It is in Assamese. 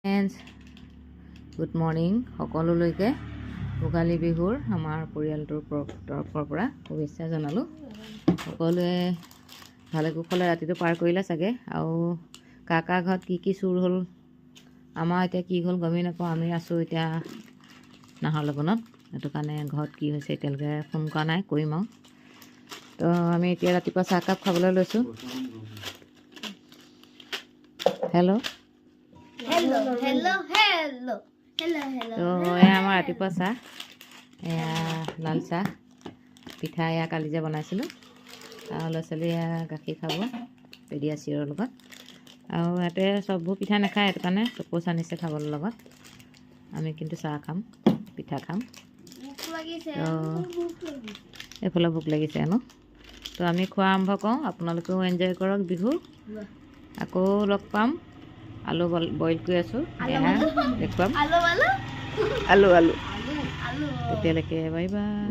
ফ্ৰেণ্ডছ গুড মৰ্ণিং সকলোলৈকে ভোগালী বিহুৰ আমাৰ পৰিয়ালটোৰ তৰফৰ পৰা শুভেচ্ছা জনালোঁ। সকলোৱে ভালে কুশলে ৰাতিটো পাৰ কৰিলে চাগে। আৰু কাৰ কাৰ ঘৰত কি চুৰ হ'ল, আমাৰ এতিয়া কি হ'ল গমেই নাপাওঁ। আমি আছোঁ এতিয়া নাহৰ লগনত, সেইটো কাৰণে ঘৰত কি হৈছে এতিয়ালৈকে ফোন কৰা নাই, কৰিম আৰু। তো আমি এতিয়া ৰাতিপুৱা চাহকাপ খাবলৈ লৈছোঁ। হেল্ল' তো এয়া আমাৰ ৰাতিপুৱা চাহ, এয়া লাল চাহ, পিঠা এয়া কালি যে বনাইছিলোঁ, আৰু ল'ৰা ছোৱালীয়ে গাখীৰ খাব পেডিয়াচিয়ৰৰ লগত। আৰু ইয়াতে চববোৰ পিঠা নাখায়, সেইটো কাৰণে চকোচ আনিছে খাবলৈ লগত। আমি কিন্তু চাহ খাম, পিঠা খাম। তো এইফালে ভোক লাগিছে ন। তো আমি খোৱা আৰম্ভ কৰোঁ, আপোনালোকেও এনজয় কৰক বিহু। আকৌ লগ পাম। আলু বইল কৰি আছোঁ, এয়া দেখুৱাম। আলু তেতিয়ালৈকে বাই বাই।